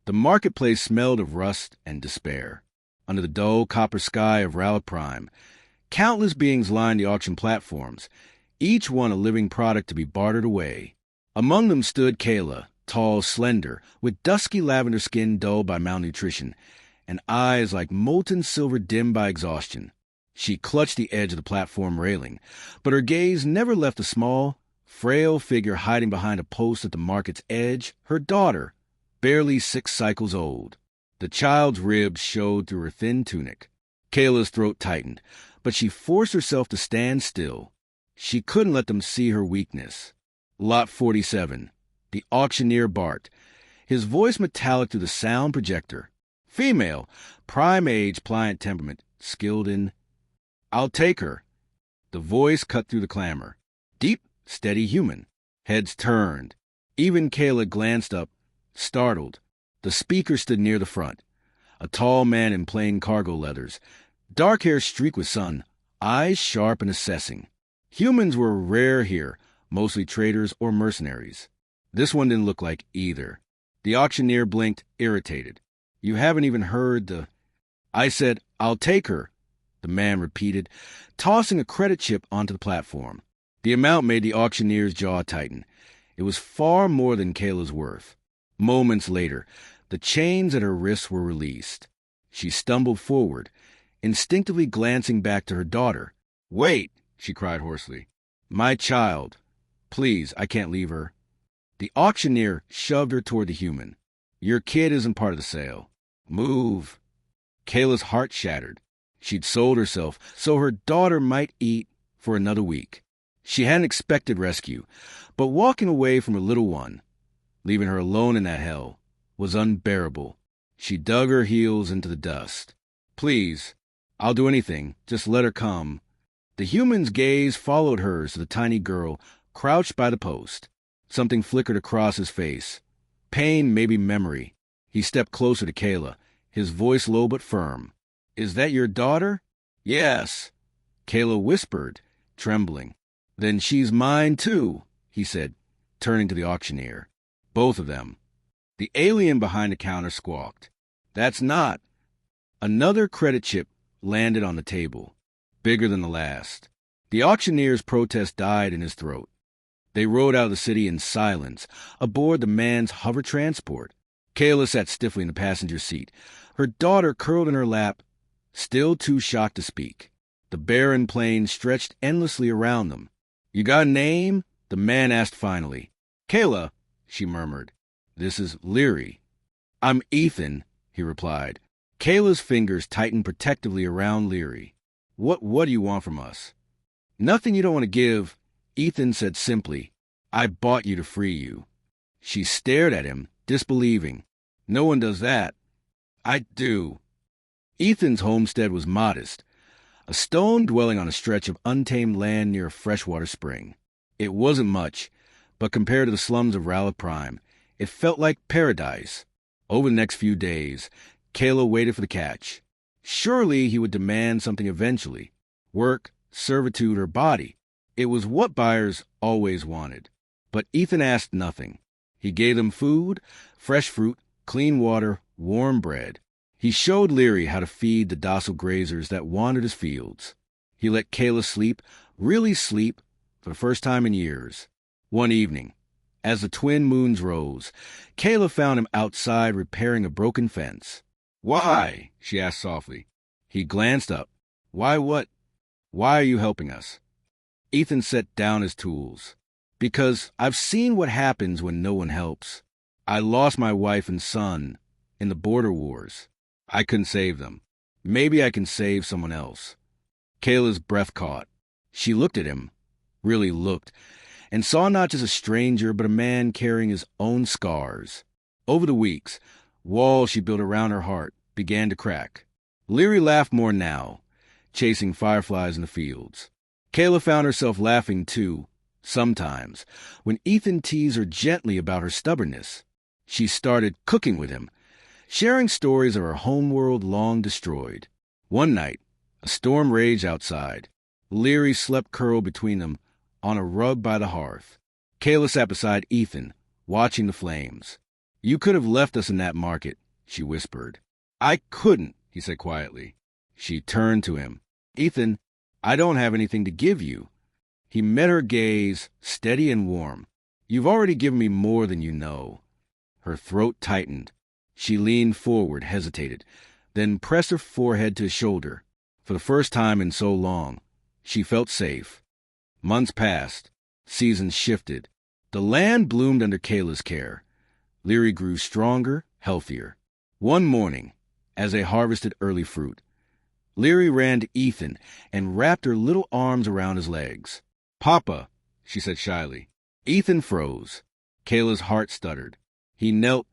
The marketplace smelled of rust and despair. Under the dull copper sky of Ralaprime, countless beings lined the auction platforms, each one a living product to be bartered away. Among them stood Kayla, tall, slender, with dusky lavender skin dulled by malnutrition, and eyes like molten silver dimmed by exhaustion. She clutched the edge of the platform railing, but her gaze never left the small, frail figure hiding behind a post at the market's edge, her daughter, barely 6 cycles old. The child's ribs showed through her thin tunic. Kayla's throat tightened, but she forced herself to stand still. She couldn't let them see her weakness. Lot 47. The auctioneer barked, his voice metallic through the sound projector. Female, prime age, pliant temperament, skilled in... I'll take her. The voice cut through the clamor. Deep, steady human. Heads turned. Even Kayla glanced up, startled. The speaker stood near the front. A tall man in plain cargo leathers, dark hair streaked with sun, eyes sharp and assessing. Humans were rare here, mostly traders or mercenaries. This one didn't look like either. The auctioneer blinked, irritated. You haven't even heard the... I said, I'll take her, the man repeated, tossing a credit chip onto the platform. The amount made the auctioneer's jaw tighten. It was far more than Kayla's worth. Moments later, the chains at her wrists were released. She stumbled forward, instinctively glancing back to her daughter. Wait, she cried hoarsely. My child. Please, I can't leave her. The auctioneer shoved her toward the human. Your kid isn't part of the sale. Move. Kayla's heart shattered. She'd sold herself so her daughter might eat for another week. She hadn't expected rescue, but walking away from her little one, leaving her alone in that hell, was unbearable. She dug her heels into the dust. Please, I'll do anything. Just let her come. The human's gaze followed hers to the tiny girl crouched by the post. Something flickered across his face. Pain, maybe memory. He stepped closer to Kayla, his voice low but firm. Is that your daughter? Yes. Kayla whispered, trembling. Then she's mine too, he said, turning to the auctioneer. Both of them. The alien behind the counter squawked. That's not. Another credit chip landed on the table, bigger than the last. The auctioneer's protest died in his throat. They rode out of the city in silence, aboard the man's hover transport. Kayla sat stiffly in the passenger seat, her daughter curled in her lap, still too shocked to speak. The barren plain stretched endlessly around them. You got a name? The man asked finally. Kayla, she murmured. This is Leary. I'm Ethan, he replied. Kayla's fingers tightened protectively around Leary. What do you want from us? Nothing you don't want to give, Ethan said simply. I bought you to free you. She stared at him, disbelieving. No one does that. I do. Ethan's homestead was modest, a stone dwelling on a stretch of untamed land near a freshwater spring. It wasn't much, but compared to the slums of Ralaprime, it felt like paradise. Over the next few days, Kayla waited for the catch. Surely he would demand something eventually. Work, servitude, or body. It was what buyers always wanted. But Ethan asked nothing. He gave them food, fresh fruit, clean water, warm bread. He showed Leary how to feed the docile grazers that wandered his fields. He let Kayla sleep, really sleep, for the first time in years. One evening, as the twin moons rose, Kayla found him outside repairing a broken fence. Why? She asked softly. He glanced up. Why what? Why are you helping us? Ethan set down his tools. Because I've seen what happens when no one helps. I lost my wife and son in the border wars. I couldn't save them. Maybe I can save someone else. Kayla's breath caught. She looked at him, really looked, and saw not just a stranger, but a man carrying his own scars. Over the weeks, walls she built around her heart began to crack. Leary laughed more now, chasing fireflies in the fields. Kayla found herself laughing too, sometimes, when Ethan teased her gently about her stubbornness. She started cooking with him, sharing stories of her homeworld long destroyed. One night, a storm raged outside. Leary slept curled between them on a rug by the hearth. Kayla sat beside Ethan, watching the flames. You could have left us in that market, she whispered. I couldn't, he said quietly. She turned to him. Ethan, I don't have anything to give you. He met her gaze, steady and warm. You've already given me more than you know. Her throat tightened. She leaned forward, hesitated, then pressed her forehead to his shoulder. For the first time in so long, she felt safe. Months passed. Seasons shifted. The land bloomed under Kayla's care. Leary grew stronger, healthier. One morning, as they harvested early fruit, Leary ran to Ethan and wrapped her little arms around his legs. Papa, she said shyly. Ethan froze. Kayla's heart stuttered. He knelt,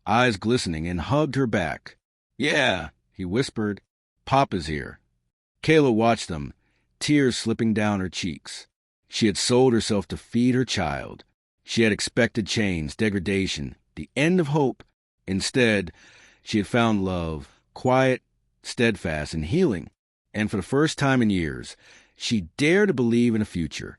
eyes glistening, and hugged her back. Yeah, he whispered. Papa's here. Kayla watched them, tears slipping down her cheeks. She had sold herself to feed her child. She had expected change, degradation, the end of hope. Instead, she had found love, quiet, steadfast, and healing. And for the first time in years, she dared to believe in a future.